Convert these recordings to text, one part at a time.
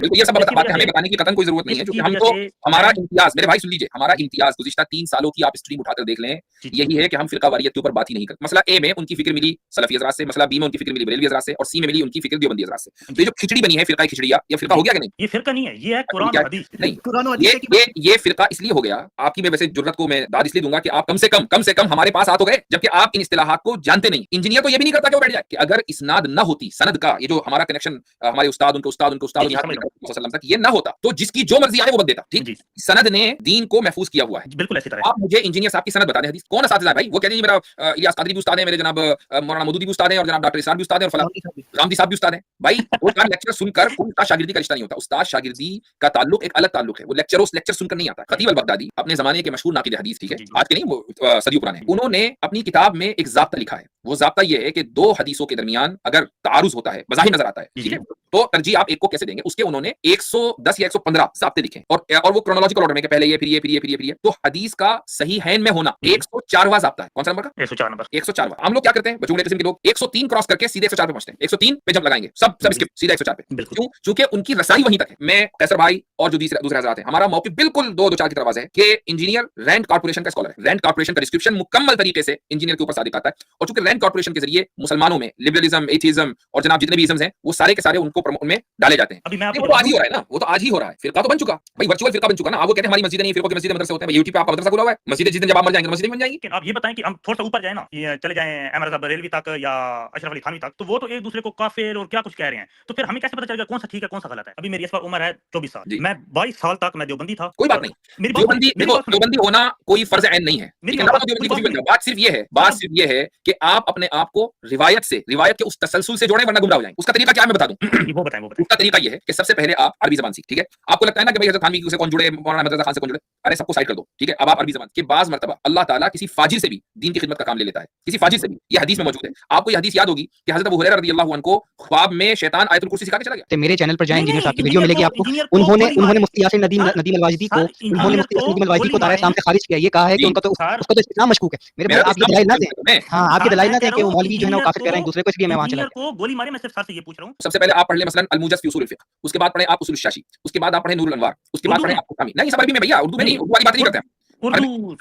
बिल्कुल, ये सब बातें हमें बताने की कतई कोई जरूरत नहीं है, क्योंकि हम तो हमारा इम्तियाज, मेरे भाई सुन लीजिए, हमारा इम्तियाज गुज़िश्ता 3 सालों की आप स्ट्रीम उठाकर देख लें, यही है कि हम फिरका वारियत के ऊपर बात ही नहीं करते। मसला ए में उनकी फिक्र मिली सलफी हज़रात से, मसला बी में उनकी फिक्र मिली बरेलवी हज़रात से, और सी में मिली उनकी फिक्र देवबंदी हज़रात से। तो ये जो खिचड़ी बनी है फिरका खिचड़िया, ये फिरका हो गया कि नहीं? ये फिरका नहीं है, ये है कुरान और हदीस। नहीं, ये फिरका इसलिए हो गया, आपकी मैं वैसे जुर्रत को मैं दाद इसलिए दूंगा कि आप कम से कम हमारे पास आ तो गए, जबकि आप इन इस्तिलाहात को जानते नहीं। इंजीनियर तो ये भी नहीं करता कि वो बैठ जाए कि अगर इसनाद न होती, सनद का ये जो हमारा कनेक्शन हमारे उस्ताद उनके उस्ताद तक ये ना होता तो जिसकी जो मर्जी आए वो बन देता। ठीक, सनद ने दीन को महफूज किया हुआ है। बिल्कुल ऐसी तरह। आप मुझे इंजीनियर साहब की सनद बता दें, हदीस कौन असातिज़ा है भाई? वो कहते हैं मेरा इलियास कादरी भी उस्ताद है, मेरे जनाब मौलाना मौदूदी भी उस्ताद है, और जनाब डॉक्टर इरशाद भी उस्ताद है, और फलां रामदी साहब भी उस्ताद है। भाई वो चार लेक्चर सुनकर कोई उस्ताद शागिर्दी का रिश्ता नहीं होता। उस्ताद शागिर्दी का ताल्लुक एक अलग ताल्लुक है। वो लेक्चर सुनकर नहीं आता। खतीब अल-बगदादी अपने जमाने के मशहूर नाक़िद हदीस, ठीक है, आज के नहीं, वो सदियों पुराने, उन्होंने अपनी किताब में एक ज़ाब्ता लिखा है। वो ज़ाब्ता ये है कि दो हदीसों के दरमियान अगर तारुज़ होता है, बज़ाहिर नजर आता है, ठीक है, तो तरजीह आप एक को कैसे देंगे? उसके उन्होंने 110 या 115 ज़ाब्ते लिखे, और वो क्रोनोलॉजिकल ऑर्डर में कि पहले ये, फिर ये, फिर ये, फिर ये, फिर ये। तो हदीस का सहीहैन में होना 104वां ज़ाब्ता है। कौन सा नंबर का? 104 नंबर। 104वां। हम लोग क्या करते हैं, बचूंगे किस्म के लोग 103 क्रॉस करके सीधे 104 पे पहुंचते हैं। 103 पे जब लगाएंगे, सब स्किप, सीधा 104 पे। क्यों? चूंकि उनकी रसाई वहीं तक है। मैं कैसर भाई और जो दूसरे हज़रात हैं, हमारा मौक़िफ़ बिल्कुल दो चार की तरफ है कि इंजीनियर रैंड कॉर्पोरेशन का स्कॉलर है। रैंड कॉर्पोरेशन का डिस्क्रिप्शन मुकम्मल तरीके से इंजीनियर के ऊपर सादिक आता है, और चूंकि रैंड कॉर्पोरेशन के जरिए मुसलमानों में लिबरलिज्म, एथिज्म और जनाब जितने भी इज़म्स हैं, वो सारे के सारे उनको में डाले जाते हैं। वो तो आज ही हो रहा है ना, वो तो आज ही हो रहा है। फिरका तो बन चुका भाई, वर्चुअल फिरका बन चुका ना। आप वो कहते हैं हमारी मस्जिद नहीं, फिरकों की मस्जिद मदरसे होते हैं। यूट्यूब पे आपका मदरसा खुला हुआ है, मस्जिद जिस दिन जब आप मर जाएंगे मस्जिद बन जाएंगी। आप ये बताएं कि हम थोड़ा सा ऊपर जाए ना, ये चले जाएं अहमद रज़ा बरेलवी तक या अशरफ अली थानवी तक, तो वो तो एक दूसरे को काफिर और क्या कुछ कह रहे हैं। तो फिर हमें कैसे पता चलेगा कौन सा ठीक है कौन सा गलत है? अभी मेरी इस बार उम्र है 24 साल, मैं 22 साल तक मैं देवबंदी था। कोई बात नहीं, देवबंदी होना कोई फर्ज ऐन नहीं है। बात सिर्फ ये है कि आप अपने आप को रिवायत के उस तसलसल से जोड़ें, वरना गुमराह हो जाएंगे। उसका तरीका क्या है मैं बता दूं। वो बताएं। उसका तरीका ये है कि सबसे पहले आप अरबी ज़बान सीख, ठीक है। आपको लगता है ना कि भाई हज़रत थानवी से कौन जुड़े, मौलाना अहमद रज़ा खान से कौन जुड़े, अरे सबको साइड कर दो, ठीक है। अब आप अरबी ज़बान के बाज़ मर्तबा अल्लाह ताला किसी फाजिर से भी दीन की खिदमत का काम ले लेता है, किसी फाजिर से भी। ये हदीस में मौजूद है। आपको ये हदीस याद होगी कि हज़रत अबू हुरैरा रज़ियल्लाहु अन्हु को ख्वाब में शैतान आयतुल कुर्सी सिखा के चला गया। मेरे चैनल पर जाएं, इंजीनियर साहब की वीडियो मिलेगी आपको। उन्होंने मुफ्ती यासिर नदीम अल-वाजिदी को दायरा इस्लाम से खारिज किया। ये कहा है कि उनका तो इस्लाम मशकूक है। मेरे भाई आप ये दलाइल ना दें। हां, आप ये दलाइल ना दें कि वो मौलवी जो है ना वो काफिर कह रहे हैं दूसरे को, इसलिए मैं वहां चला गया। को गोली मारे, मैं सिर्फ सर से ये पूछ रहा हूं। सबसे पहले आप पढ़ लें मसलन अल-मुजज़ फी उसूल अल-फ़िक़्ह, उसके बाद पढ़ें आप उसूल अश-शाशी, उसके बाद आप पढ़ें नूरुल अनवार, उसके बाद पढ़ें आप नहीं, ये सब अरबी में भैया, उर्दू में नहीं, उर्दू वाली बात नहीं करते हम।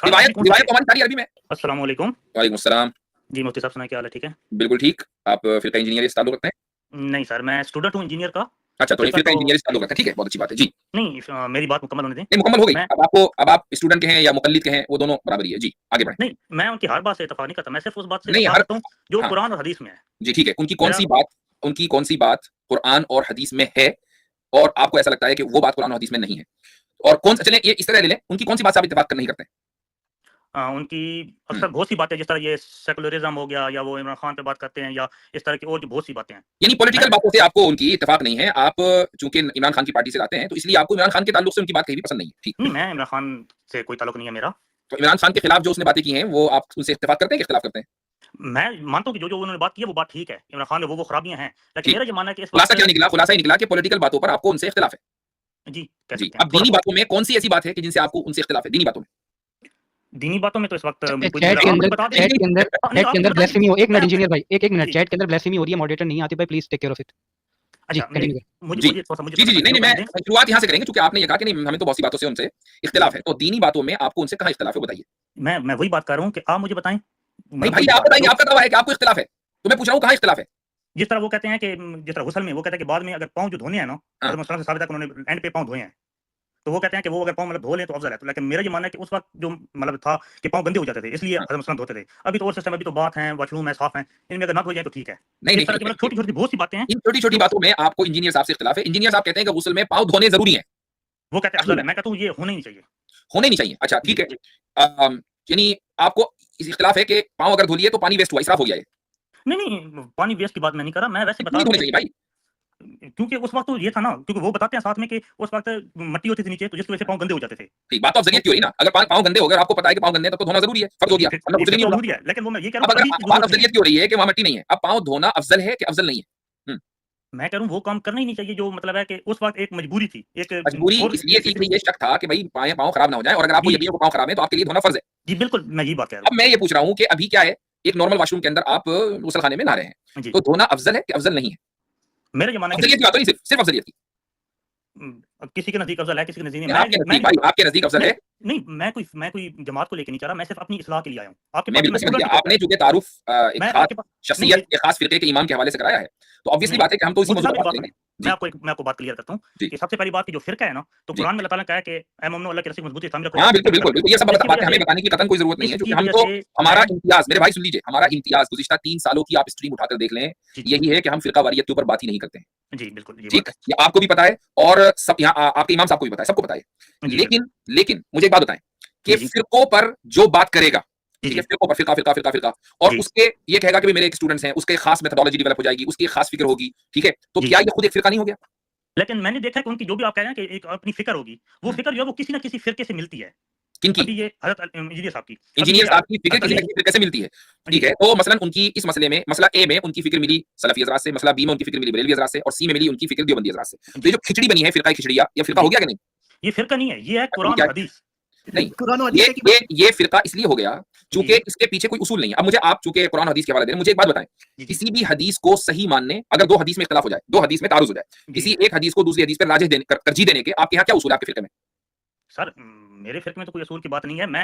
रिवायत तो हमारी सारी अरबी में। अस्सलाम वालेकुम। वालेकुम अस्सलाम। जी मुफ्ती साहब, सुनाइए क्या हाल है? ठीक है, बिल्कुल ठीक। आप फिरका इंजीनियर से ताल्लुक रखते हैं? नहीं सर, मैं स्टूडेंट हूं इंजीनियर का। अच्छा, तो फिरका इंजीनियर से ताल्लुक रखते हैं, ठीक है, बहुत अच्छी बात है जी। नहीं, मेरी बात मुकम्मल होने दें। नहीं, मुकम्मल हो गई। अब आप स्टूडेंट के हैं या मुक़ल्लिद के हैं, वो दोनों बराबर ही है जी। आगे बढ़ें। नहीं, मैं उनकी हर बात से इत्तेफाक नहीं करता, मैं सिर्फ उस बात से नहीं, इत्तेफाक करता हूं जो कुरान और हदीस में है। जी ठीक है, उनकी कौन सी बात कुरान और हदीस में है, और आपको ऐसा लगता है कि वो बात कुरान और हदीस में नहीं है, और कौन सा, चलें ये इस तरह ले लें, उनकी कौन सी बात से आप इत्तेफाक नहीं करते हैं? उनकी अक्सर बहुत सी बातें, जिस तरह ये सेकुलरिज्म हो गया, या वो इमरान खान पे बात करते हैं, या इस तरह की और भी बहुत सी बातें हैं। यानी पॉलिटिकल बातों से आपको उनकी इत्तेफाक नहीं है। आप चूंकि इमरान खान की पार्टी से आते हैं, तो इसलिए आपको इमरान खान के ताल्लुक से उनकी बात कहीं भी पसंद नहीं है। ठीक, नहीं, मैं इमरान खान से कोई ताल्लुक नहीं है मेरा। तो इमरान खान के खिलाफ जो उसने बातें की हैं, वो आप उनसे इत्तेफाक करते हैं कि इख्तिलाफ करते हैं? मैं मानता हूं कि जो उन्होंने बात की है वो बात ठीक है, इमरान खान में वो खराबियां हैं, लेकिन मेरा ये मानना है कि इस खुलासा क्या निकला? खुलासा ही निकला कि पॉलिटिकल बातों पर आपको उनसे इख्तिलाफ है। जी, जी। अब दीनी बातों में कौन सी ऐसी बात है कि जिनसे आपको उनसे इख्तिलाफ है दीनी बातों में? दीनी बातों में तो इस वक्त चैट के अंदर ब्लेसिमी हो, एक मिनट इंजीनियर भाई, एक मिनट, चैट के अंदर ब्लेसिमी हो रही है, मॉडरेटर नहीं आती भाई, please take care of it. अच्छा, मुझे नहीं, मैं शुरुआत यहाँ से करेंगे, क्योंकि आपने ये कहा कि नहीं, हमें तो बहुत सी बातों से उनसे इख्तिलाफ है, तो दीनी बातों में आपको उनसे कहाँ इख्तिलाफ है, बताइए। मैं वही बात कर रहा हूँ कि आप मुझे बताएं। नहीं भाई, आप बताइए, आपका दावा है कि आपको इख्तिलाफ है, तो मैं पूछ रहा हूँ कहाँ इख्तिलाफ है? जिस तरह वो कहते हैं कि जिस तरह गुस्ल में वो कहते हैं कि बाद में अगर पाँव जो धोने हैं ना, से साबित है कि उन्होंने एंड पे पाँव धोए हैं, तो वो कहते हैं कि वो अगर पाँव मतलब धो लें तो अफजल है। तो लेकिन मेरा ये मानना है कि उस वक्त जो मतलब था कि पाँव गंदे हो जाते थे, इसलिए हज़रत मुसल्लम धोते थे। अभी तो और सिस्टम, अभी तो बात है, वॉशरूम है, साफ है, इनमें अगर ना धो जाए तो ठीक है। नहीं, छोटी-छोटी बहुत सी बातें हैं। इन छोटी-छोटी बातों में आपको इंजीनियर साहब से इख्तिलाफ है। इंजीनियर साहब कहते हैं कि गुस्ल में पाँव धोने जरूरी है, वो कहते हैं अफजल है। मैं कहता हूँ ये होने नहीं चाहिए, होने नहीं चाहिए। अच्छा ठीक है, यानी आपको इख्तिलाफ है कि पाँव अगर धो लिए तो पानी वेस्ट हुआ, इसराफ हो गया है? नहीं, पानी वेस्ट की बात मैं नहीं कर रहा, मैं वैसे बता रहा हूं भाई, क्योंकि उस वक्त तो ये था ना, क्योंकि वो बताते हैं साथ में कि उस वक्त मट्टी होती थी नीचे, तो जिसकी वजह से पाँव गंदे हो जाते थे। ठीक, बात तो अफजलियत की हो रही ना। अगर पाँव गंदे हो गए, आपको पता है कि पाँव गंदे हैं, तब तो धोना जरूरी है, फर्ज हो गया, वरना गुस्ल नहीं होगा। लेकिन वो मैं ये कह रहा हूं, बात अफजलियत की हो रही है कि वहां मट्टी नहीं है, अब पाँव धोना अफजल है कि अफजल नहीं है? मैं कह रहा हूं वो काम करना ही नहीं चाहिए, जो मतलब है कि उस वक्त एक मजबूरी थी, एक मजबूरी इसलिए थी कि ये शक था कि भाई पाँव खराब ना हो जाए, और अगर आपको यकीन है वो पाँव खराब है तो आपके लिए धोना फर्ज है। जी बिल्कुल, मैं यही बात कह रहा हूं। अब मैं ये पूछ रहा हूं कि अभी क्या है, एक नॉर्मल वॉशरूम के अंदर आप गुस्लखाने में नहा रहे हैं, तो धोना अफजल है कि अफजल नहीं है? मेरा ये मानना है अफजलियत की बात नहीं, सिर्फ अफजलियत की। किसी के नजदीक अफजल है, किसी के नजदीक नहीं। आपके नजदीक भाई, आपके नजदीक अफजल है। नहीं, मैं कोई जमात को लेके नहीं चाह रहा, मैं सिर्फ अपनी इस्लाह के लिए आया हूँ। आपके मैं पास बिल्कुल समझ गया, आपने चूंकि तारुफ एक मैं खास आपके पास नहीं शख्सियत, एक खास फिरके के इमाम के हवाले से कराया है, तो ऑब्वियसली बात है कि हम तो इसी मुझे मौजूद साहब पर एक बात बात करेंगे। मैं जी, आपको बात क्लियर करता हूँ जी, कि सबसे पहली बात कि जो फिरका है ना, तो जी। कुरान में अल्लाह ताला ने कहा है कि ऐ मोमिनो अल्लाह की रस्सी मजबूती थामे रखो। हाँ, बिल्कुल, बिल्कुल, बिल्कुल, ये सब इसकी बातें वजह हमें से बताने की कतई कोई ज़रूरत नहीं है, इसकी क्योंकि हम वजह तो से हमारा मैं इम्तियाज़, मेरे भाई सुन लीजिए, हमारा इम्तियाज़ गुज़िश्ता 3 सालों की आप स्ट्रीम उठाकर देख लें, जी, यही है कि हम फ़िरका वारियत के ऊपर बात ही नहीं करते हैं। जी, बिल्कुल ये ठीक? बात है। ये आपको भी पता है और सब यहाँ आपके इमाम साहब को भी पता है, सबको पता है। जी, बिल्कुल। लेकिन मुझे एक बात बताएँ कि जी, जी। फ़िरकों पर जो बात करेगा, जी, ठीक है? जी। फ़िरकों पर फ़िरका और जी, उसके ये कहेगा कि भई मेरे एक स्टूडेंट्स हैं, उसके खास मेथोडोलॉजी डेवलप हो जाएगी, उसकी एक खास फ़िक्र होगी, ठीक है? तो जी। क्या ये खुद एक फ़िरका नहीं हो गया? लेकिन मैंने देखा है कि उनकी जो भी आप कह रहे हैं कि एक अपनी फ़िक्र होगी, वो हुँ, फ़िक्र जो है वो किसी न किसी फ़िरके से मिलती है। किनकी? अभी ये हज़रत इंजीनियर साहब की। अभी इंजीनियर ये साहब की फ़िक्र हज़रत किसी अली न किसी फ़िरके से मिलती है, ठीक जी, है? तो मसलन उनकी इस मसले में मसला ए में उनकी फ़िक्र मिली सलफ़ी हज़रात से, मसला बी में उनकी फ़िक्र मिली बरेलवी हज़रात से और सी में मिली उनकी फ़िक्र देवबंदी हज़रात से। तो ये जी, जो खिचड़ी बनी है फ़िरका खिचड़िया, ये फ़िरका हो जी। गया कि नहीं? ये फ़िरका नहीं है, ये है अच्छा, ये कुरान क्या और है? हदीस। नहीं, कुरान और ये हदीस है कि ये फ़िरका इसलिए हो गया जी, चूँकि जी। इसके पीछे कोई उसूल नहीं है। अब मुझे आप चूँकि कुरान हदीस के हवाले दे रहे हैं, मुझे एक बात बताएँ, जी, जी। किसी भी हदीस को सही मानने अगर 2 हदीस में इख्तिलाफ हो जाए, 2 हदीस में तारुज़ हो जाए, जी, किसी जी। एक हदीस को दूसरी हदीस पे राजिह देने तरजीह देने के आपके यहाँ क्या उसूल है आपके फ़िरके में? सर मेरे फ़िक्र में तो कोई असूल की बात नहीं है। मैं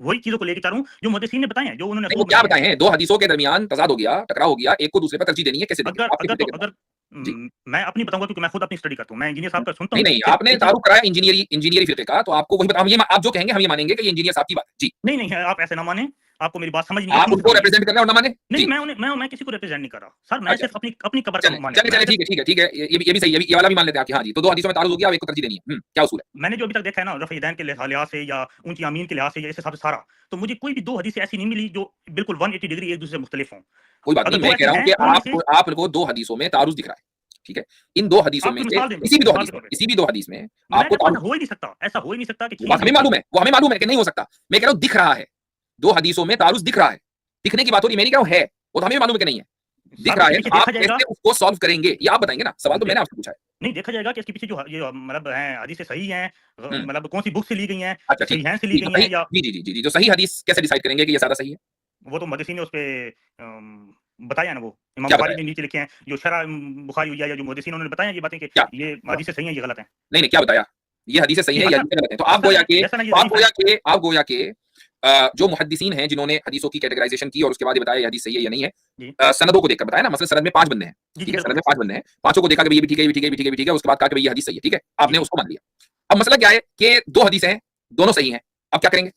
वही चीज़ों को लेके चल रहा हूँ जो मुहद्दिसीन ने बताए हैं, जो उन्होंने नहीं, वो असूल क्या बताए हैं। बताए हैं? 2 हदीसों के दरमियान तज़ाद हो गया, टकराव हो गया, एक को दूसरे पे तरजीह देनी है, कैसे देंगे? अगर आपके अगर फ़िरके तो के अगर अंदर। जी। मैं अपनी बताऊँगा क्योंकि मैं खुद अपनी स्टडी करता हूँ। मैं इंजीनियर साहब का सुनता नहीं, हूँ नहीं, कि आपने ये चीज़ तारुफ़ कराया इंजीनियरी फ़िरके का, तो आपको वही बता आप जो कहेंगे हम ये मानेंगे कि ये इंजीनियर साहब की बात है। जी। नहीं, नहीं है, आप ऐसे ना मानें। आपको मेरी बात समझ नहीं है, आप शुरू से उनको समझिए। रिप्रेज़ेंट कर रहे हैं और ना माने? नहीं, जी। मैं किसी को रिप्रेज़ेंट नहीं कर रहा। सर मैं अच्छा। सिर्फ़ अपनी अपनी कब्र का चलें, मानने चलें, वाला हूँ। चलें, मैं सिर्फ़ ठीक है, ये भी सही है, ये वाला भी मान लेते हैं आपकी हाँ जी, तो 2 हदीसों में तारुज़ हो गया, अब एक को तरजीह देनी है। क्या उसूल है? मैंने जो अभी तक देखा है ना रफ़ यदैन के लिहाज़ से या ऊँची आमीन के लिहाज़ से या इस हिसाब से सारा, तो मुझे कोई भी 2 हदीसें ऐसी नहीं मिली जो बिल्कुल 180 डिग्री एक-दूसरे से मुख्तलिफ हों। कोई बात अगर नहीं, 2 मैं कह ऐसी रहा हूँ हैं, कि उनमें से आपको 2 हदीसों में तारुज़ दिख रहा है, ठीक है? इन 2 हदीसों आप में कोई से मिसाल दें मुझे, किसी भी 2 मिसाल हदीस के में तौर पे। किसी भी 2 हदीस में मैं आपको कहता हूँ तारुज़ ऐसा हो ही नहीं सकता कि वो चीज़ बात हमें मिलती मालूम है। है, वो हमें मालूम है कि नहीं हो सकता। मैं कह रहा हूँ दिख रहा है, 2 हदीसों में तारुज़ दिख रहा है। दिखने की बात हो रही है, मैं नहीं कह रहा हूँ है, वो तो हमें भी मालूम है कि नहीं है। दिख सर रहा उसके है, पीछे तो आप देखा जाएगा कैसे उसको सॉल्व करेंगे? ये आप बताएँगे ना, सवाल तो दे मैंने आपसे पूछा है। नहीं देखा जाएगा कि इसके पीछे जो ये मतलब हैं हदीसें सही हैं हुँ, मतलब कौन-सी बुक से ली गई हैं, अच्छा ठीक सहीहैन से ली जी, तो गई सही हैं या जी, तो सही हदीस कैसे डिसाइड करेंगे कि ये ज़्यादा सही है? वो तो मुहद्दिसीन ने उसपे बताया ना वो। इमाम क्या बुखारी बताया? ने नीचे लिखे हैं, जो शरह बुखारी हुई है या जो मुहद्दिसीन उन्होंने बताया ये बातें कि क्या? ये हदीसें सही हैं, ये गलत हैं। नहीं, नहीं, क्या बताया? ये हदीसें सही ये हैं या हसन हदीसें गलत हैं? तो हसन है, ये हसन है, ये ज़ईफ़ है। आप गोया के जो मुहद्दिसीन हैं जिन्होंने हदीसों की कैटेगराइज़ेशन की और उसके बाद ये बताया ये हदीस सही है या नहीं है, जी। सनदों को देखकर बताया ना, मसलन सनद में 5 बंदे हैं, जी, जी, ठीक है? सनद बिल्कुल। में 5 बंदे हैं, पाँचों को देखा कि भई ये भी ठीक है, ये भी ठीक है, ये भी ठीक है, ये भी ठीक है, उसके बाद कहा कि भई ये हदीस सही है, ठीक है? जी, आपने जी। उसको मान लिया। अब मसला क्या है कि 2 हदीसें हैं, दोनों सही हैं, अब क्या करेंगे?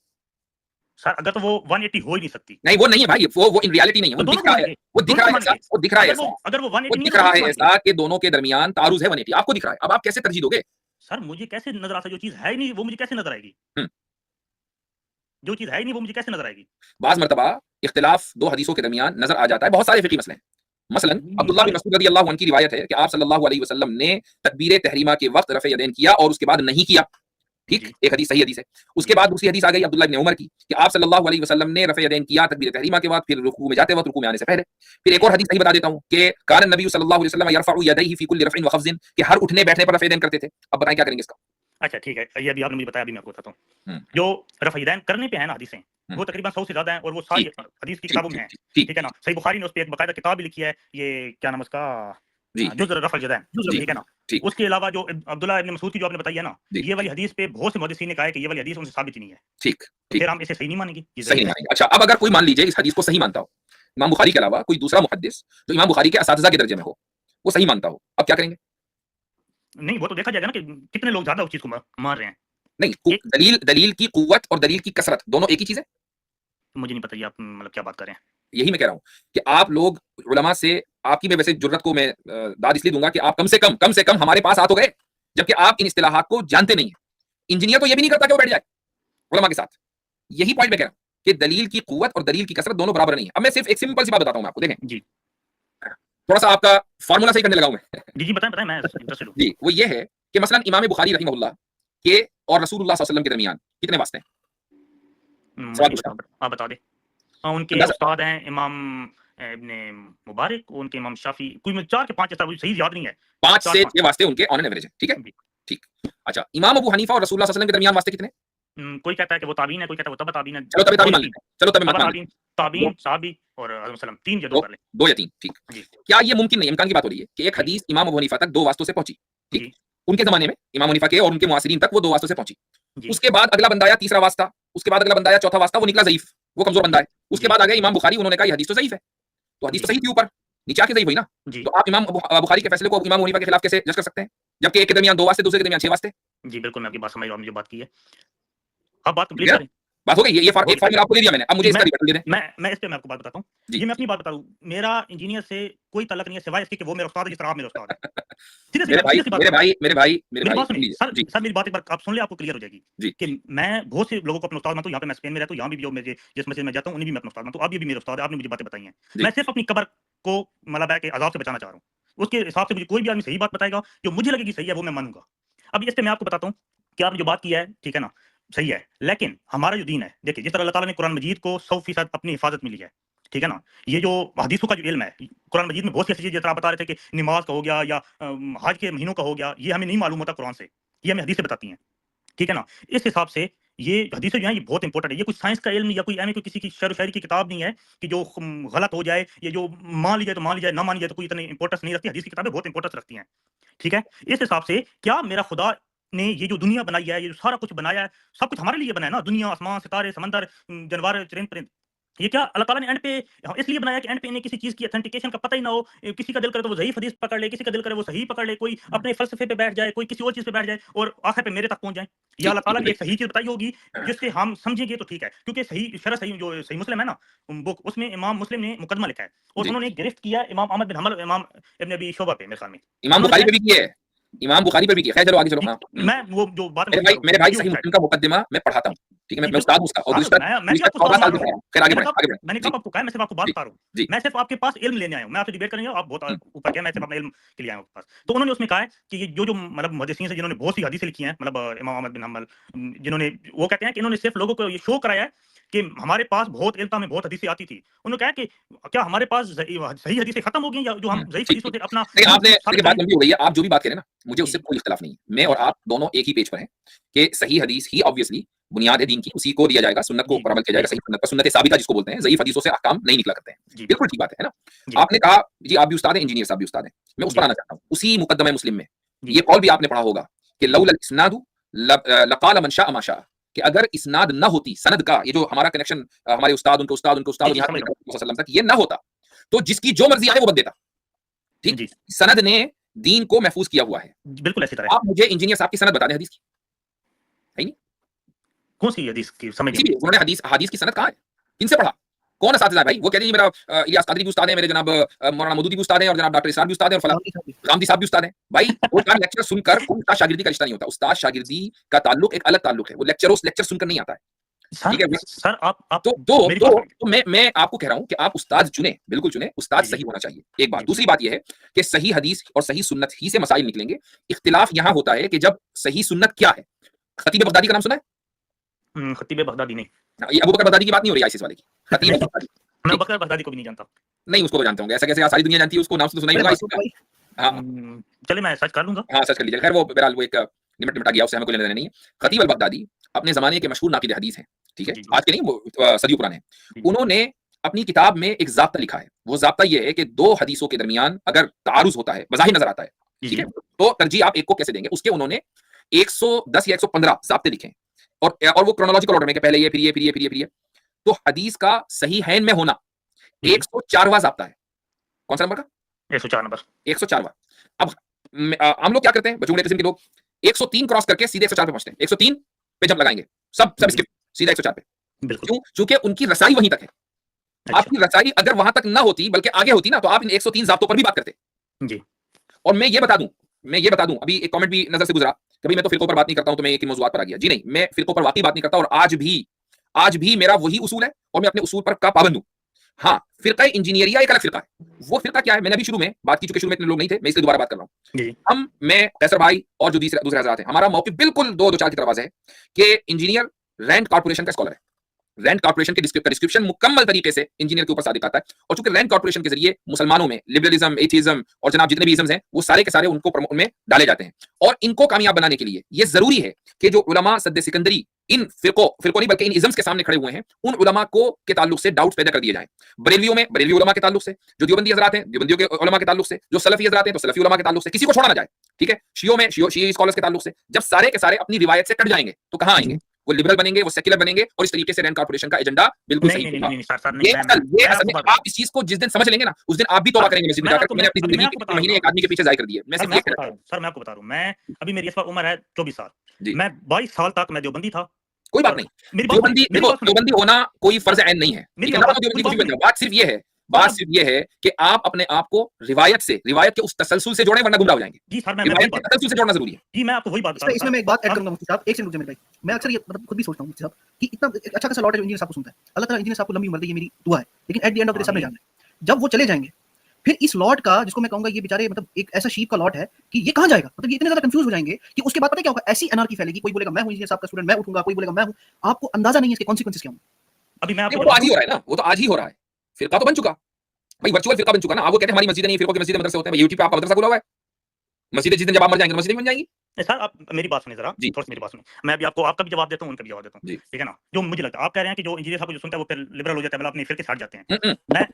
सर अगर तो वो 180 हो ही नहीं सकती, नहीं, वो नहीं है भाई, वो इन रियलिटी नहीं है, तो दोनों को मानेंगे, दोनों को मानेंगे। वो दिख रहा है ऐसा, अगर वो 180 वो नहीं है दिख तो रहा दोनों है को मानेंगे। ऐसा कि दोनों के दरमियान तारुज़ है 180 आपको दिख रहा है, अब आप कैसे तरजीह दोगे? सर मुझे कैसे नज़र आता है जो चीज़ है ही नहीं वो मुझे कैसे नज़र आएगी? हुँ। जो चीज़ है ही नहीं वो मुझे कैसे नज़र आएगी? बाज़ मर्तबा इख्तिलाफ 2 हदीसों के दरमियान नज़र आ जाता है, बहुत सारे फ़िक़ही मसले हैं। मसलन अब्दुल्लाह बिन मिसाल मसऊद रज़ियल्लाहु अन्हु की रिवायत है कि आप सल्लल्लाहु अलैहि वसल्लम ने तकबीर तहरीमा के वक़्त रफ़े यदैन किया और उसके बाद नहीं किया। ठीक? जी, एक हदीस सही हदीस है। उसके जी, बाद दूसरी हदीस आ गई अब्दुल्लाह इब्न उमर की कि आप सल्लल्लाहु अलैहि वसल्लम ने रफ़े यदैन किया तकबीर तहरीमा के बाद, फिर रुकू में जाते वक़्त, रुकू में आने से पहले। फिर एक और हदीस सही बता देता हूँ कि कान नबी सल्लल्लाहु अलैहि वसल्लम यरफ़उ यदैहि फ़ी कुल्लि रफ़इन व ख़फ़ज़िन कि हर उठने बैठने पर रफ़े यदैन करते थे। अब बताएँ क्या करेंगे इसका? अच्छा ठीक है, ये अभी आपने मुझे बताया अभी मैं आपको बताता हूँ। हुँ, जो रफ़ीदैन करने पे है ना हदीसें, हुँ। वो तकरीबन 100 से ज़्यादा हैं और वो सारी ठीक, हदीस की ठीक, किताबों में ठीक, हैं, ठीक, ठीक, ठीक है ना? ठीक। सही बुखारी ने उसपे एक बाकायदा किताब भी लिखी है, ये क्या नाम है उसका जी, जुज़् रफ़अल यदैन, जी, ठीक है ना? ठीक, उसके अलावा जो अब्दुल्लाह इब्न मसूद की जो आपने बताई है ना, जी, ये वाली हदीस पे बहुत से मुहद्दिसीन ने कहा है कि ये वाली हदीस उनसे साबित ही नहीं है। ठीक, तो ठीक। फिर हम इसे सही नहीं मानेंगे, ये सही नहीं ज़ईफ़ है। मानेंगे। अच्छा, अब अगर कोई मान लीजिए इस हदीस को सही मानता हो, इमाम बुखारी के अलावा कोई दूसरा मुहद्दिस जो इमाम बुखारी के असातिज़ा के दर्जे में हो, वो सही मानता हो, अब क्या करेंगे? नहीं, वो तो देखा जाएगा ना कि कितने लोग ज़्यादा उस चीज़ को मान रहे हैं। नहीं, एक दलील दलील की कुव्वत और दलील की कसरत दोनों एक ही चीज़ है? मुझे नहीं पता ये आप मतलब क्या बात कर रहे हैं? यही मैं कह रहा हूँ कि आप लोग उलमा से आपकी मैं वैसे जुर्रत को मैं दाद इसलिए दूँगा कि आप कम से कम हमारे पास आ तो गए, जबकि आप इन इस्तिलाहात को जानते नहीं हैं। इंजीनियर तो ये भी नहीं करता कि वो बैठ जाए उलमा के साथ। यही पॉइंट मैं कह रहा हूँ कि दलील की कुव्वत और दलील की कसरत दोनों बराबर नहीं है। अब मैं सिर्फ एक सिंपल सी बात बताता हूँ मैं आपको, देखें, जी। थोड़ा-सा आपका फ़ॉर्मूला सही करने लगा हूँ मैं। जी, जी, बताएँ, बताएँ मैं इंटरेस्टेड हूँ। जी, वो ये है कि मसलन इमाम बुखारी रहमतुल्लाह के और रसूलुल्लाह सल्लल्लाहु अलैहि वसल्लम के दरमियान कितने वास्ते हैं? मुझे सवाल नहीं पूछ रहा पता, आप बता दें। उनके अंदाज़ा उस्ताद हैं इमाम इब्न मुबारक, उनके इमाम शाफ़ी कोई मुझे 4 के 5 ऐसा मुझे सही याद नहीं है। 5 से 4-5 6 वास्ते उनके ऑन एन एवरेज है, ठीक है? जी। ठीक। अच्छा, इमाम अबू हनीफा और रसूलुल्लाह सल्लल्लाहु अलैहि वसल्लम के दरमियान वास्ते कितने? कोई कहता है कि वो ताबीन है, कोई कहता है वो तबा ताबीन है, चलो तबे 2 ताबी या मान 3 लेते हैं। चलो तबे मत तबा मान ताबीन, लेते हैं। सहाबी और सल्लम 3 या 2 2 कर लें। 2 या 3 ठीक। जी, क्या ये मुमकिन नहीं है, इम्कान की बात हो रही है कि एक जी, हदीस इमाम अबू हनीफा तक 2 वास्तों से पहुंची, ठीक? जी, उनके जमाने में इमाम हनीफा के और उनके मुआसिरीन तक वो 2 वास्तों से पहुंची। जी। उसके बाद अगला बंदा आया तीसरा वास्ता, उसके बाद अगला बंदा आया चौथा वास्ता, वो निकला ज़ईफ, वो कमजोर बंदा है। उसके बाद आ गए इमाम बुखारी, उन्होंने कहा ये हदीस तो ज़ईफ है, तो हदीस तो सही थी ऊपर, नीचे आके ज़ईफ हुई ना। जी। तो आप इमाम बुखारी के फैसले को इमाम हनीफा के खिलाफ कैसे जज कर सकते हैं, जबकि एक के दरमियान 2 वास्ते, दूसरे के दरमियान 6 वास्ते? जी, बिल्कुल मैं आपकी बात समझ रहा हूँ, आपने जो बात की है। आप बात ठीक कंप्लीट है, करें। बात हो गई। ये एक फार्मूला आपको दे दिया मैंने, अब मुझे जी, इसका रिबटल दे दें। मैं इस पे मैं आपको बात बताता हूँ। जी। ये मैं अपनी बात बता दूँ, मेरा इंजीनियर से कोई ताल्लुक नहीं है सिवाय इसके कि वो मेरा उस्ताद है जिस तरह आप मेरे उस्ताद हैं। सीधे-सी मेरे बात, भाई सीधी-सी बात मेरे कर रहा हूँ। भाई मेरे भाई मेरे मेरी भाई बात सुन सुनिए। लीजिए। जी, सर मेरी बात एक बार आप सुन ले, आपको क्लियर हो जाएगी जी। कि मैं बहुत से लोगों को अपना उस्ताद मानता हूँ। यहाँ पे मैं स्पेन में रहता हूँ, यहाँ भी जो मुझे जिस मस्जिद में जाता हूँ, उन्हें भी मैं अपना उस्ताद मानता हूँ। आप ये भी मेरे उस्ताद हैं, आपने मुझे बातें बताई हैं। जी। मैं सिर्फ अपनी कब्र को मतलब है कि अज़ाब से बचाना चाह रहा हूँ। उसके हिसाब से मुझे कोई भी आदमी सही बात बताएगा, जो मुझे लगेगी सही है, वो मैं मानूँगा। अब इस पे मैं आपको बताता हूँ कि आपने जो बात की है, ठीक है ना, सही है। लेकिन हमारा जो दीन है, देखिए जिस तरह अल्लाह ताला ने कुरान मजीद को 100% अपनी हिफाज़त मिली है, ठीक है ना? ये जो हदीसों का जो इल्म है, कुरान मजीद में बहुत सी ऐसी चीज़ें, जिस तरह आप बता रहे थे कि नमाज़ का हो गया या हज के महीनों का हो गया, ये हमें नहीं मालूम होता कुरान से, ये हमें हदीसें बताती हैं, ठीक है ना? इस हिसाब से ये हदीसें जो हैं, ये बहुत इंपॉर्टेंट है। ये कुछ साइंस का इल्म या कोई ऐਵੇਂ कोई किसी की शेर व शायरी की किताब नहीं है कि जो गलत हो जाए, या जो मान ली जाए तो मान ली जाए, ना मानी जाए तो कोई इतनी इंपॉर्टेंस नहीं रखती। हदीस की किताबें बहुत इंपॉर्टेंस रखती हैं, ठीक है? इस हिसाब से क्या मेरा खुदा ने ये जो दुनिया बनाई है, ये जो सारा कुछ बनाया है, सब कुछ हमारे लिए बनाया है ना? दुनिया, आसमान, सितारे, समंदर, जानवर, चरिंद-परिंद, ये क्या अल्लाह ताला ने एंड पे इसलिए बनाया कि एंड पे इन्हें किसी चीज़ की ऑथेंटिकेशन का पता ही ना हो। किसी का दिल करे तो वो ज़ईफ़ हदीस पकड़ ले, किसी का दिल करे वो सही पकड़ ले, कोई अपने फ़लसफ़े पे बैठ जाए, कोई किसी और चीज़ पे बैठ जाए और आखिर पे मेरे तक पहुँच जाए। या अल्लाह ताला ने एक सही चीज़ बताई होगी हाँ। जिससे हम समझेंगे तो ठीक है। क्योंकि सही शरह सही जो सही मुस्लिम है ना बुक, उसमें इमाम मुस्लिम ने मुकदमा लिखा है और जी। उन्होंने गिरफ्त किया इमाम अहमद बिन हंबल, इमाम इब्न अबी शोबा पे, मेरे ख्याल में। इमाम उन्होंने बुखारी क्या पे भी की है, इमाम बुखारी पे भी की है। खैर चलो आगे चलो। हाँ। मैं वो जो बात मैं मेरे भाई सही मुस्लिम का मुकद्दिमा मैं पढ़ाता हूँ, ठीक है? मैं उस्ताद हूँ उसका, और सर, गुज़िश्ता मैं भी आपको 14 उस्ताद साल मान से रहा पढ़ा हूँ। रहा हूँ। खैर आगे बढ़ें, आगे बढ़ें। मैंने जी, कब आपको कहा, मैं सिर्फ आपको बात जी, बता रहा हूँ। जी। मैं सिर्फ आपके पास इल्म लेने आया हूँ। मैं आपसे डिबेट करने आया हूँ, आप बहुत ऊपर गए, मैं सिर्फ अपने इल्म के लिए आया हूँ आपके पास। तो उन्होंने उसमें कहा है कि ये जो मतलब मुहद्दिसीन से जिन्होंने बहुत सी हदीसें लिखी हैं, मतलब इमाम अहमद बिन हंबल, जिन्होंने, वो कहते हैं कि इन्होंने सिर्फ लोगों को ये शो कराया है कि हमारे पास बहुत इल्म था, हमें बहुत हदीसें आती थी। उन्होंने कहा कि क्या हमारे पास सही हदीसें खत्म हो गई, या जो हम ज़ईफ़ ठीक, हदीसों ठीक। से अपना देखिए झूठ आपने साबित देखिए बात करें? लंबी हो गई है। आप जो भी बात कह रहे हैं ना, मुझे उससे जी, कोई इख्तिलाफ नहीं है। मैं जी, और आप दोनों एक ही पेज पर हैं कि सही हदीस ही ऑब्वियसली बुनियाद है दीन की, उसी को दिया जाएगा, सुन्नत को जी, ऊपर अमल किया जाएगा, सही सुन्नत पर, सुन्नत साबिता जिसको बोलते हैं। ज़ईफ़ हदीसों से अहकाम नहीं निकला करते हैं। जी, बिल्कुल ठीक बात है ना? जी, आपने कहा जी आप भी उस्ताद हैं, इंजीनियर साहब भी उस्ताद हैं। मैं उस पर जी, आना चाहता हूँ। उसी मुकद्दमे मुस्लिम में जी, ये कौल भी आपने पढ़ा होगा कि जी, लौलल इस्नादु लक़ाल मन शाअ मा शाअ, कि अगर इस्नाद ना होती, सनद का ये जो हमारा कनेक्शन, हमारे उस्ताद, उनके उस्ताद, उनके उस्ताद जी, और जी, यहाँ समझ तक रहा कि वसल्लम तक ये ना होता, तो जिसकी जो मर्ज़ी आए वो बक देता। हूँ। ठीक? जी, सनद ने दीन को महफूज़ किया हुआ है। बिल्कुल ऐसी तरह। आप मुझे इंजीनियर साहब की सनद बता दें हदीस की, है ही नहीं। कौन-सी हदीस की समझ नहीं किसी भी, मुझे? उन्होंने हदीस हदीस की सनद कहाँ है? किनसे पढ़ा? कौन असातिज़ा है भाई? वो कहते हैं जी मेरा इलियास कादरी भी उस्ताद है, मेरे जनाब मौलाना मौदूदी भी उस्ताद हैं, और जनाब डॉक्टर इसरार भी उस्ताद हैं, और फलाँ गामदी साहब भी उस्ताद हैं। भाई वो चार लेक्चर सुनकर कोई उस्ताद शागिर्दी का रिश्ता नहीं होता। उस्ताद शागिर्दी का ताल्लुक एक अलग ताल्लुक है। वो लेक्चर सुनकर नहीं आता है। ठीक है? सर आप तो मेरी तो बात सुनिए। तो मैं आपको कह रहा हूँ कि आप उस्ताद चुनें, बिल्कुल चुनें, उस्ताद जी, जी, सही होना चाहिए, एक बात। जी, दूसरी बात ये है कि सही हदीस और सही सुन्नत ही से मसाइल निकलेंगे। इख्तिलाफ यहाँ होता है कि जब सही सुन्नत क्या है? खतीब बगदादी का नाम सुना है? खतीब बगदादी नहीं। ये अबू बकर बगदादी की बात नहीं हो रही आईसिस वाले की। खतीब बगदादी, मैं ठीक? बकर बगदादी को भी नहीं जानता। नहीं उसको तो जानते होंगे, ऐसा कैसे सारी दुनिया जानती है उसको, नाम तो सुना ही होगा आईसिस का। हाँ, चलिए मैं सर्च कर लूँगा। हाँ सर्च कर लीजिए। खैर वो बहरहाल वो एक निमटा गया, उससे हमें कोई लेना देना नहीं है। खतीब अल बगदादी अपने ज़माने के मशहूर नाक़िद हदीस हैं, ठीक है? जी, जी, आज के नहीं, वो सदियों पुराने हैं। जी, उन्होंने अपनी किताब में एक ज़ाब्ता लिखा है। वो ज़ाब्ता ये है कि 2 हदीसों के दरमियान अगर तारुज़ होता है, बज़ाहिर नज़र आता है, जी, ठीक जी, है? तो तरजीह आप एक को कैसे देंगे? उसके उन्होंने 110 या 115 ज़ाब्ते लिखे हैं, और वो क्रोनोलॉजिकल ऑर्डर में कि पहले ये, फिर ये, फिर ये, फिर ये, फिर ये। तो हदीस का सहीहैन में होना जी, 104वां ज़ाब्ता है। कौन-सा नंबर का? 104 नंबर। 104वां। अब आम लोग क्या करते हैं, बचूंगे किस्म के लोग, 103 क्रॉस करके सीधे 104 पे पहुंचते हैं। 103 पे जंप लगाएंगे, सब जी, स्किप, सीधा 104 पे। बिल्कुल। क्यों? चूंकि उनकी रसाई वहीं तक है। अच्छा, आपकी रसाई अगर वहां तक ना होती, बल्कि आगे होती ना, तो आप इन 103 ज़ाब्तों पर भी बात करते। जी, और मैं ये बता दूं, अभी एक कमेंट भी नजर से गुजरा, कभी मैं तो फिरकों पर बात नहीं करता हूं, तो मैं एक ही मौजूद पर आ गया। जी नहीं, मैं फिरकों पर वाकई बात नहीं करता, और आज भी मेरा वही उसूल है, और मैं अपने उसूल पर का पाबंद हूं। हाँ, फिरका इंजीनियरिया एक अलग फिरका है। वो फिरका क्या है, मैंने अभी शुरू में बात की, चूंकि शुरू में इतने लोग नहीं थे, मैं इसलिए दोबारा बात कर रहा हूं। जी, मैं कैसर भाई और जो दूसरे हजरात हैं, हमारा मौक़िफ़ बिल्कुल 2-2 4 की तरफ है कि इंजीनियर रैंड कॉर्पोरेशन का स्कॉलर है। रैंड कॉर्पोरेशन के डिस्क्रिप्शन मुकम्मल तरीके से इंजीनियर के ऊपर सादिक आता है, और चूंकि रैंड कॉर्पोरेशन के जरिए मुसलमानों में लिबरलिज्म, एथिज्म और जनाब जितने भी इज्म्स हैं वो सारे के सारे उनमें डाले जाते हैं। और इनको कामयाब बनाने के लिए ये जरूरी है कि जो उलमा सद्दे सिकंदरी इन फिरकों नहीं बल्कि इन इज्म्स के सामने खड़े हुए हैं, उन उलमा को के ताल्लुक से डाउट पैदा कर दिए जाएं। बरेलवियों में बरेलवी उलमा के ताल्लुक से, जो देवबंदी हजरात हैं देवबंदियों के उलमा के ताल्लुक से, जो सलफी हजरात हैं तो सलफी उलमा के ताल्लुक से, किसी को छोड़ा ना जाए, ठीक है। शियों में शिई स्कॉलर्स के ताल्लुक से जब सारे के सारे अपनी रिवायत से कट जाएंगे तो कहां आएंगे? वो लिबरल बनेंगे, वो सेक्युलर बनेंगे, और इस तरीके से रैंड कॉर्पोरेशन का एजेंडा बिल्कुल सही होगा। ये असल में आप इस चीज को जिस दिन समझ लेंगे ना उस दिन आप भी तौबा करेंगे मस्जिद में जाकर, मैंने अपनी जिंदगी के महीने एक आदमी के पीछे जाया कर दिए। मैं सिर्फ ये कह रहा हूं सर, मैं आपको बता रहा हूं, मैं अभी मेरी इस वक्त उम्र है 24 साल, मैं 22 साल तक मैं देवबंदी था। कोई बात नहीं, देवबंदी होना कोई फर्ज ऐन नहीं है, बात सिर्फ ये है कि आप अपने आप को रिवायत के उस तसलसल से जोड़ें, वरना गुमराह हो जाएंगे। जी सर, मैं रिवायत के तसलसल से जोड़ना जरूरी है। जी मैं आपको वही बात बता रहा हूं। इसमें मैं एक बात ऐड करूंगा मुफ्ती साहब, एक सेकंड रुक जाइए मेरे भाई। मैं अक्सर ये मतलब खुद भी सोचता हूं मुफ्ती साहब कि इतना अच्छा खासा लॉट है जो इंजीनियर साहब को सुनता है, अल्लाह ताला इंजीनियर साहब को लंबी उम्र दे, ये मेरी दुआ है। लेकिन at the end of the day सबने जाना है, जब वो चले जाएंगे फिर इस लॉट का, जिसको मैं कहूंगा ये बेचारे मतलब एक ऐसा शीप का लॉट है कि ये कहां जाएगा, मतलब ये इतने ज्यादा कंफ्यूज हो जाएंगे कि उसके बाद पता क्या होगा, ऐसी एनार्की फैलेगी, कोई बोलेगा मैं हूं इंजीनियर साहब का स्टूडेंट, मैं उठूंगा, कोई बोलेगा मैं हूं, आपको अंदाजा नहीं है इसके कॉन्सिक्वेंसेस क्या होंगे। अभी मैं आपको वो आज ही हो रहा है ना, वो तो आज ही हो रहा है, फिरका तो बन चुका भाई, वर्चुअल फिरका बन चुका ना। आप वो कहते हैं हमारी मस्जिद नहीं, फिरकों की मस्जिद मदरसे होते हैं, यूट्यूब पे आपका मदरसा खुला हुआ है, मस्जिद जिस दिन जब आप मर जाएंगे मस्जिद बन जाएंगी। सर आप मेरी बात सुनिए जरा, थोड़ी सी मेरी बात सुनिए, मैं अभी आपको आपका भी जवाब देता हूं, उनका भी जवाब देता हूं, ठीक है ना। जो मुझे लगता है आप कह रहे हैं कि जो इंजीनियर साहब को जो सुनता है वो फिर लिबरल हो जाता है, मतलब अपने फिरके से हट जाते हैं। मैं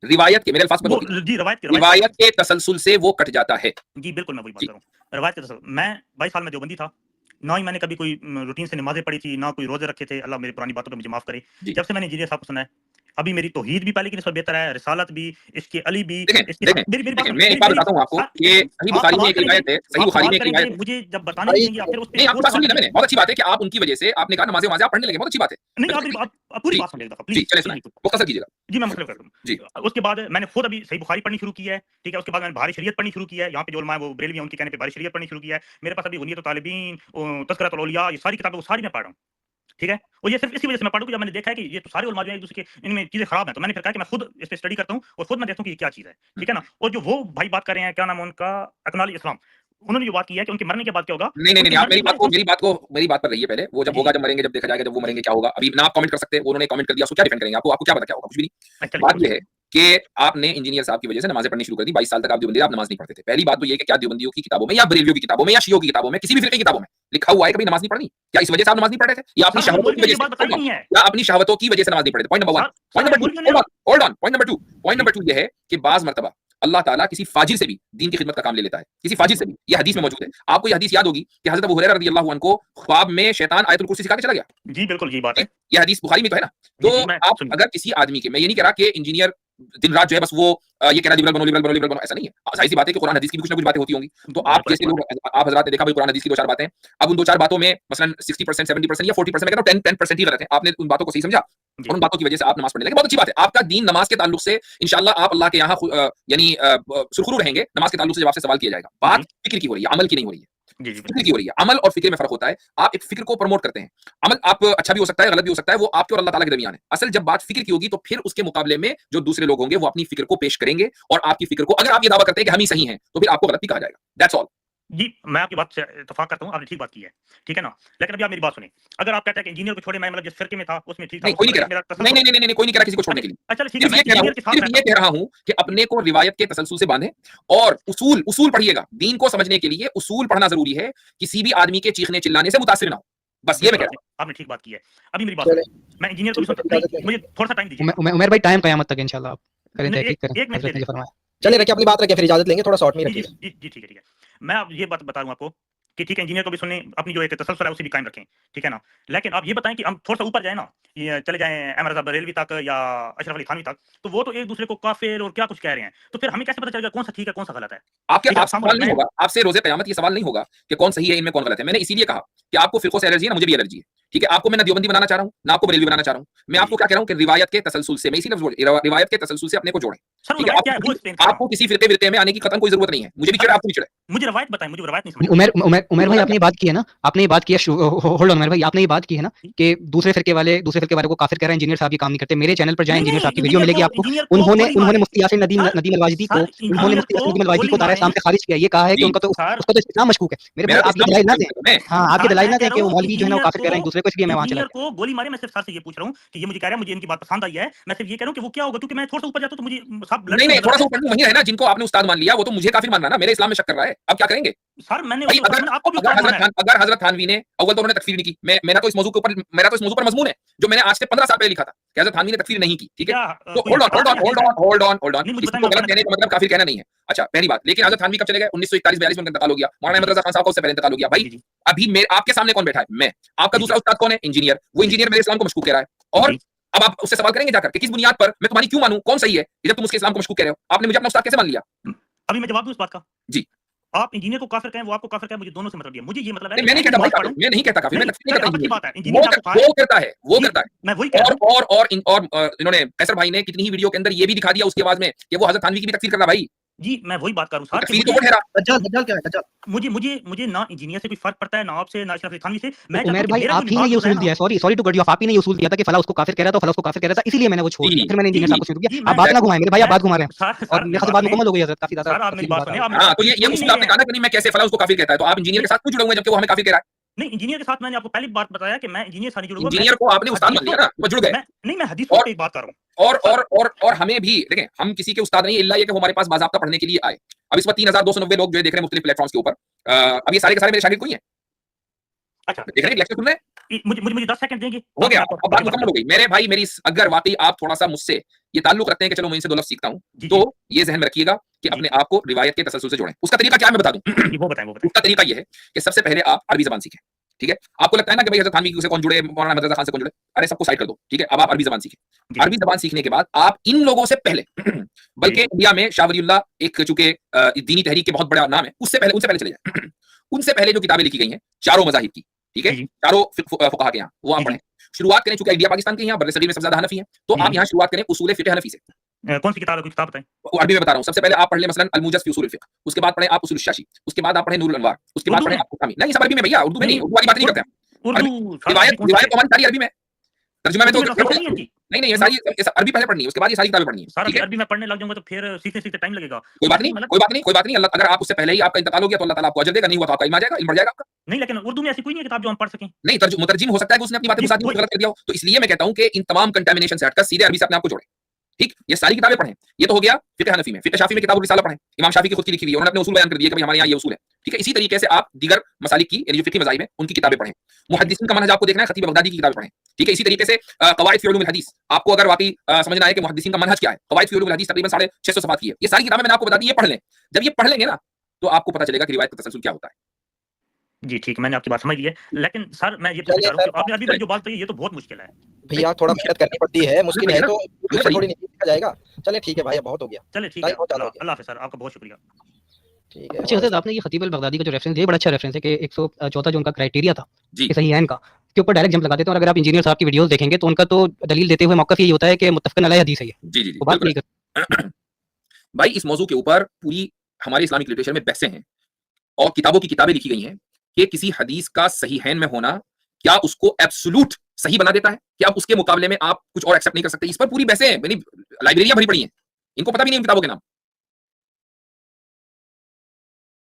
रिवायत के, मेरे अल्फाज पर जी रिवायत के तसलसल से वो कट जाता है। जी बिल्कुल, मैं वही बात कर रहा हूं, रिवायत के तसलसल। मैं 22 साल में देवबंदी था, ना ही मैंने कभी कोई रूटीन से नमाजें पढ़ी थी, ना कोई रोजे रखे थे, अल्लाह मेरी पुरानी बातों पे मुझे माफ करे। जब से मैंने इंजीनियर साहब को सुना है, अभी मेरी तौहीद भी पहले की निस्बत बेहतर है, रिसालत भी, इसके अली भी। मैं एक बात बताता हूं आपको कि सही बुखारी में एक रिवायत है, सही बुखारी में एक रिवायत है, मुझे जब बताने देंगे आप फिर उस पे। नहीं, आपकी बात सुन ली ना मैंने, बहुत अच्छी बात है कि आप उनकी वजह से आपने कहा नमाज़ें आप पढ़ने लगे, बहुत अच्छी बात है। नहीं, आप मेरी बात पूरी बात सुनिए एक दफा प्लीज। जी चलिए सुनाइए, मुख्तसर कीजिएगा। जी मैं मुख्तसर कर दूं जी। उसके बाद मैंने खुद अभी सही बुखारी पढ़नी शुरू की है, ठीक है। उसके बाद मैंने भारी शरीयत पढ़नी शुरू की है, यहाँ पे जो उलमा है वो बरेलवी हैं, उनके कहने पे भारी शरीयत पढ़नी शुरू की है। मेरे पास अभी गुनियत तालिबीन, तज़किरतुल औलिया, ये सारी किताबें वो सारी मैं पढ़ रहा हूँ, ठीक है। और ये सिर्फ इसी वजह से मैं पढ़ूं कि जब मैंने देखा है कि ये तो सारे उलमा जो है एक दूसरे के इनमें चीजें खराब हैं, तो मैंने फिर कहा कि मैं खुद इस पे स्टडी करता हूं और खुद मैं देखता हूं कि ये क्या चीज है, ठीक है ना। और जो वो भाई बात कर रहे हैं, क्या नाम है उनका, अकनाल इस्लाम, उन्होंने जो बात की है कि उनके मरने के बाद क्या होगा। नहीं, आप मेरी बात पर रहिए पहले, वो जब होगा, जब मरेंगे, जब देखा जाएगा, जब वो मरेंगे क्या होगा, अभी ना आप कमेंट कर सकते हैं, उन्होंने कमेंट कर दिया, उसको क्या डिफेंड करेंगे? आपको क्या पता क्या होगा? कुछ भी नहीं। बात ये है कि आपने इंजीनियर साहब की वजह से नमाजें पढ़नी शुरू कर दी। 22 साल तक आप देवबंदी आप नमाज नहीं पढ़ते थे। पहली बात तो ये कि क्या देवबंदियों की किताबों में या बरेलवियों की किताबों में या शियों की किताबों में, किसी भी फिरके की किताबों में लिखा हुआ है कभी नमाज नहीं पढ़नी? क्या इस वजह से आप नमाज नहीं पढ़ रहे थे, या अपनी शहवतों की वजह से, या अपनी शहवतों की वजह से नमाज नहीं पढ़े थे? Point number 1। Point number 2, hold on, point number 2 ये है कि बाज मर्तबा अल्लाह ताला किसी फाजिर से भी दीन की खिदमत का काम ले लेता है, किसी फाजिर से भी। ये हदीस में मौजूद है, आपको ये हदीस याद होगी कि हज़रत अबू हुरैरा रज़ियल्लाहु अन्हु को ख्वाब में शैतान आयतुल कुर्सी सिखा के चला गया। जी बिल्कुल, ये बात है, ये हदीस बुखारी में तो है ना। तो आप अगर किसी आदमी के, मैं ये नहीं कह रहा कि इंजीनियर दिन रात जो है बस वो ये कह रहा लिबरल बनो, ऐसा नहीं है। जाहिर सी बात है कि कुरान हदीस की कुछ ना कुछ बातें होती होंगी। तो आप जैसे लोग, आप हज़रात ने देखा भाई कुरान हदीस की 2-4 बातें, अब उन 2-4 बातों में मसलन 60%, 70% या 40%, मैं कहता हूं 10% ही गलत है। आपने उन बातों को सही समझा और उन बातों की वजह से आप नमाज पढ़ने लगे, बहुत अच्छी बात है। आपका दीन नमाज के ताल्लुक से इंशाअल्लाह आप अल्लाह के यहाँ यानी सुरखरू रहेंगे। नमाज के ताल्लुक से जब आपसे सवाल किया जाएगा, बात फिक्र की हो रही है, अमल की नहीं हो रही है। फिक्र की हो रही है। अमल और फिक्र में फर्क होता है। आप एक फिक्र को प्रमोट करते हैं, अमल आप अच्छा भी हो सकता है, गलत भी हो सकता है, वो आपके और अल्लाह ताला के दरमियान है। असल जब बात फिक्र की होगी तो फिर उसके मुकाबले में जो दूसरे लोग होंगे वो अपनी फिक्र को पेश करेंगे, और आपकी फिक्र को, अगर आप ये दावा करते हैं कि हम ही सही हैं, तो फिर आपको गलत भी कहा जाएगा। That's all. जी मैं आपकी बात से इत्तेफाक करता हूं, आपने ठीक बात की है, ठीक है ना। लेकिन अभी आप मेरी बात सुनिए, अगर आप कहते हैं कि इंजीनियर को छोड़े, मैं मतलब जिस फिरके में था उसमें ठीक था, कोई नहीं कह रहा, नहीं, कोई नहीं कह रहा किसी को छोड़ने के लिए। अच्छा ठीक है, सिर्फ ये कह रहा हूं कि अपने को रिवायत के तसलसल से बांधें, और उसूल पढ़िएगा। दीन को समझने के लिए उसूल पढ़ना जरूरी है, किसी भी आदमी के चीखने चिल्लाने से मुतासिर ना हो। बस ये मैं कह रहा हूं। आपने ठीक बात की है। अभी मेरी बात सुनिए, मैं इंजीनियर को भी सुनता, मुझे थोड़ा सा टाइम दीजिए। उमर भाई टाइम कयामत तक इंशाल्लाह आप करें, तहकीक करें, हज़रत ने फरमाया। चलिए रखिए अपनी बात रखिए, फिर इजाजत लेंगे, थोड़ा शॉर्ट में रखिए। जी ठीक है। मैं अब ये बात बता रहा हूं आपको कि ठीक है, इंजीनियर को भी सुनने, अपनी जो एक तसलसल है उसे भी कायम रखें, ठीक है ना। लेकिन आप ये बताएं कि हम थोड़ा सा ऊपर जाए ना, ये चले जाएं अहमद रज़ा बरेलवी तक या अशरफ अली थानवी तक, तो वो तो एक दूसरे को काफिर और क्या कुछ कह रहे हैं, तो फिर हमें कैसे पता चलेगा कौन सा ठीक है, कौन सा गलत है? आपसे रोज़े क़यामत ये सवाल नहीं होगा कि कौन सही है, इनमें कौन गलत है। मैंने इसीलिए कहा कि आपको फिरकों से एलर्जी है ना, मुझे भी एलर्जी है, ठीक है। आपको मैं ना देवबंदी बनाना चाह रहा हूं, ना आपको बरेलवी बनाना चाह रहा हूं। मैं आपको क्या कह रहा हूं कि रिवायत के तसलसल से, मैं इसी लफ्ज़ रिवायत के तसलसल से अपने को जोड़ें, ठीक है। आपको किसी फिरके में आने की कतई कोई जरूरत नहीं है। मुझे भी चिढ़े, आपको भी चिढ़े। मुझे रवायत बताएं, मुझे रवायत नहीं समझ। उमर भाई आपने ये बात की है ना, आपने ये बात की है, होल्ड ऑन उमर भाई, आपने ये बात की है ना कि दूसरे फिरके वाले को काफिर कह रहे हैं, इंजीनियर साहब ये काम नहीं करते। मेरे चैनल पर जाएं, इंजीनियर साहब की वीडियो मिलेगी आपको। उन्होंने मुफ्ती यासिन नदीम अलवाजिदी को दायरा इस्लाम से खारिज किया। ये कहा है कि उसका तो इस्लाम मशकूक है। मेरे भाई आप ये दलाइल ना दें, हां आप ये दलाइल ना दें कि वो मौलवी जो है ना काफिर कह रहे हैं दूसरे दूसरे को, इसलिए मैं वहां चला इंजीनियर को गोली मारे। मैं सिर्फ सर से ये पूछ रहा हूँ कि ये मुझे कह रहा है मुझे इनकी बात पसंद आई है, मैं सिर्फ ये कह रहा हूँ कि वो क्या होगा, क्योंकि मैं थोड़ा सा ऊपर जाता हूँ तो मुझे सब नहीं थोड़ा सा ऊपर वही है ना जिनको आपने उस्ताद मान लिया, वो तो मुझे काफिर मान रहा है ना, मेरे इस्लाम में शक कर रहा है। अब क्या करेंगे सर? मैंने भाई, अगर हजरत थानवी ने अव्वल तो उन्होंने तकफीर नहीं की, मेरा तो इस मौजू पर मजमून है जो मैंने आज से 15 साल पहले लिखा था कि हजरत थानवी ने तकफीर नहीं की, ठीक है? तो होल्ड ऑन, इसको गलत कहने का मतलब काफिर कहना नहीं है। अच्छा, पहली बात, लेकिन हजरत थानवी कब चले गए? 1941-42 में उनका इंतकाल हो गया। मौलाना अहमद रजा खान साहब का उससे पहले इंतकाल हो गया। भाई अभी आपके सामने कौन बैठा है? मैं। आपका दूसरा उस्ताद कौन है? इंजीनियर। वो इंजीनियर मेरे इस्लाम को मशकूक कह रहा है, और अब आप उससे सवाल करेंगे जाकर कि किस बुनियाद पर मैं तुम्हारी क्यों मानूं, कौन सही है, जब तुम उसके इस्लाम को मशकूक कह रहे हो? आपने मुझे अपना उस्ताद कैसे मान लिया? अभी मैं जवाब दूं इस बात का? जी। आप इंजीनियर को काफिर कहें, वो आपको काफिर कहें, मुझे दोनों से मतलब है। मुझे ये मतलब है मैं नहीं कहता भाई, मैं नहीं कहता काफिर, मैं तकफीर नहीं करता। अच्छी बात है, इंजीनियर आपको वो करता है, वो करता है। मैं वही कह रहा हूं। और इन्होंने कैसर भाई ने कितनी ही वीडियो के अंदर ये भी दिखा दिया उसकी आवाज में कि वो हजरत थानवी की भी तकफीर कर रहा भाई। जी, मैं वही बात कर रहा हूं सर, तकफीर तो वो ठहरा। दज्जाल क्या है? दज्जाल मुझे ना इंजीनियर से कोई फर्क पड़ता है, ना आपसे, ना अशरफ थानवी से। मैं उमर भाई आप ही ने ये उसूल दिया है, sorry to cut you off, आप ही ने ये उसूल दिया था कि फला उसको काफिर कह रहा था, फला उसको काफिर कह रहा था, इसीलिए मैंने वो छोड़ दिया। फिर मैंने इंजीनियर साहब को शुरू किया। आप बात ना घुमाएं मेरे भाई, आप बात घुमा रहे हैं और मेरे ख्याल से बात मुकम्मल हो गई हजरत, काफी ज्यादा। सर आप मेरी बात सुनिए। हां, तो ये उसूल आपने कहा ना कि नहीं मैं कैसे फला उसको काफिर कहता है, तो आप इंजीनियर के साथ क्यों जुड़े हुए हैं जबकि वो हमें काफिर कह रहा है? नहीं, इंजीनियर के साथ मैंने आपको पहली बात बताया कि मैं इंजीनियर साथ नहीं जुड़ूंगा। इंजीनियर को आपने उस्ताद मान लिया ना, वो जुड़ गए। नहीं, मैं हदीसों की बात कर रहा हूं। और हमें भी देखें, हम किसी के उस्ताद नहीं, इल्ला ये कि वो हमारे पास बाज़ाब्ता पढ़ने के लिए आए। अब इस वक्त 3290 लोग जो देख रहे हैं मुख्तलिफ प्लेटफॉर्म्स के ऊपर, अब ये सारे के सारे मेरे शागिर्द कोई हैं? अच्छा, देख रहे हैं, लेक्चर सुन रहे हैं? मुझे 10 सेकंड देंगे? हो गया, अब बात मुकम्मल हो गई। मेरे भाई मेरी अगर वाकई आप थोड़ा सा मुझसे ये ताल्लुक रखते हैं कि चलो मैं इनसे 2 लफ्ज़ सीखता हूं, तो ये ज़हन में रखिएगा कि अपने आप को रिवायत के तसलसल से जोड़ें। उसका तरीका क्या है मैं बता दूं। वो बताएं। उसका तरीका ये है कि सबसे पहले आप अरबी ज़बान सीखें, ठीक है? आपको लगता है ना कि भाई हज़रत थानवी से कौन जुड़े, मौलाना अहमद रज़ा खान से कौन जुड़े? अरे सबको साइड कर दो, ठीक है? अब आप अरबी ज़बान सीखें। अरबी ज़बान सीखने के बाद आप इन लोगों से पहले बल्कि इंडिया में शाह वलीउल्लाह एक चूंकि दीनी तहरीक के बहुत बड़ा नाम है, उनसे पहले चले जाएं। उनसे पहले जो किताबें लिखी गई हैं चारों मज़ाहिब की, ठीक है? चारों फुक़हा के यहाँ, वो आप पढ़ें। शुरुआत करें, चूंकि इंडिया पाकिस्तान के यहाँ बर्रे सगीर में सबसे ज़्यादा हनफी हैं, तो आप यहाँ शुरुआत करें उसूल फ़िक़्ह हनफी से। कौन सी किताब है? कोई किताब बताएं। अरबी में बता रहा हूँ। सबसे पहले आप पढ़ लें मसलन अल-मुजज़ फ़ी उसूल फ़िक़्ह, उसके बाद पढ़ें आप उसूल शाशी, उसके बाद आप पढ़ें नूरुल अनवार, उसके बाद पढ़ें आप हुकामी। नहीं, सब अरबी में भैया, उर्दू में नहीं, उर्दू वाली बात नहीं करते हैं। रिवायत तो हमारी सारी अरबी में, तर्जुमा में तो नहीं, ये सारी अरबी पहले पढ़नी है, उसके बाद ये सारी किताबें पढ़नी है। सर अरबी में पढ़ने लग जाऊंगा तो फिर सीखते टाइम लगेगा। कोई बात नहीं। अल्लाह, अगर आप उससे पहले ही आपका इंतकाल हो गया तो अल्लाह ताला आपको अजर देगा, नहीं हुआ तो आपका इल्म आ जाएगा, इल्म बढ़ जाएगा आपका। नहीं, लेकिन उर्दू में ऐसी कोई नहीं है किताब जो हम पढ़ सकें। नहीं, मुतरजिम हो सकता है कि उसने अपनी बातें साथ गलत कर दिया हो, तो इसलिए मैं कहता हूं कि इन तमाम कंटामिनेशन से हटकर सीधे अरबी से अपने आप को जोड़ें। ठीक, ये सारी किताबें पढ़ें। ये तो हो गया फिक़्ह हनफी में। फिक़्ह शाफी में किताब रिसाला पढ़ें, इमाम शाफी की खुद की लिखी हुई है, उन्होंने अपने उसूल बयान कर दिए कि भाई हमारे यहाँ ये उसूल है। ठीक है, इसी तरीके से आप दीगर मसालिक की, यानी जो फिक़्ही मज़ाहिब हैं उनकी किताबें पढ़ें। मुहद्दिसीन का मनहज आपको देखना है, खतीब बगदादी की किताबें पढ़ें। ठीक है, इसी तरीके से क़वाइद फ़ी उलूम अल हदीस, आपको अगर वाकई समझना है कि मुहद्दिसीन का मनहज क्या है, क़वाइद फ़ी उलूम अल हदीस तकरीबन 650 सफ़हात की है। ये सारी किताबें मैंने आपको बता दी, ये पढ़ लें। जब ये पढ़ लेंगे ना, तो आपको पता चलेगा कि रिवायत का तसलसल क्या होता है। जी ठीक, मैंने आपकी बात समझ ली है। लेकिन सर मैं ये पूछना चाह रहा हूं कि आपने अभी तक जो बात कही ये तो बहुत मुश्किल है। भैया थोड़ा मेहनत करनी पड़ती है, मुश्किल है तो थोड़ी नहीं सीखा जाएगा। चलिए ठीक है भाई, बहुत हो गया। चलिए ठीक है, अल्लाह हाफ़िज़ सर, आपका बहुत शुक्रिया। ठीक है। अच्छा हज़रत, आपने ये खतीब अल-बगदादी का जो रेफरेंस दिया बड़ा अच्छा रेफरेंस है कि 104 जो उनका क्राइटेरिया था कि सही है इनका, के ऊपर डायरेक्ट जंप लगा देते हैं। और अगर आप इंजीनियर साहब की वीडियोस देखेंगे तो उनका तो दलील देते हुए मौक़िफ़ यही होता है कि मुत्तफ़क़न अलैह हदीस है ये। जी, वो बात नहीं कर भाई, इस मौजू के ऊपर पूरी हमारे इस्लामिक लिटरेचर में बहसें हैं और किताबों की किताबें लिखी गई हैं कि किसी हदीस का सहीहैन में होना क्या उसको एब्सोल्यूट सही बना देता है, कि आप उसके मुकाबले में आप कुछ और एक्सेप्ट नहीं कर सकते। इस पर पूरी बहसें हैं, मैंने लाइब्रेरियां भरी पड़ी हैं, इनको पता भी नहीं इन किताबों के नाम।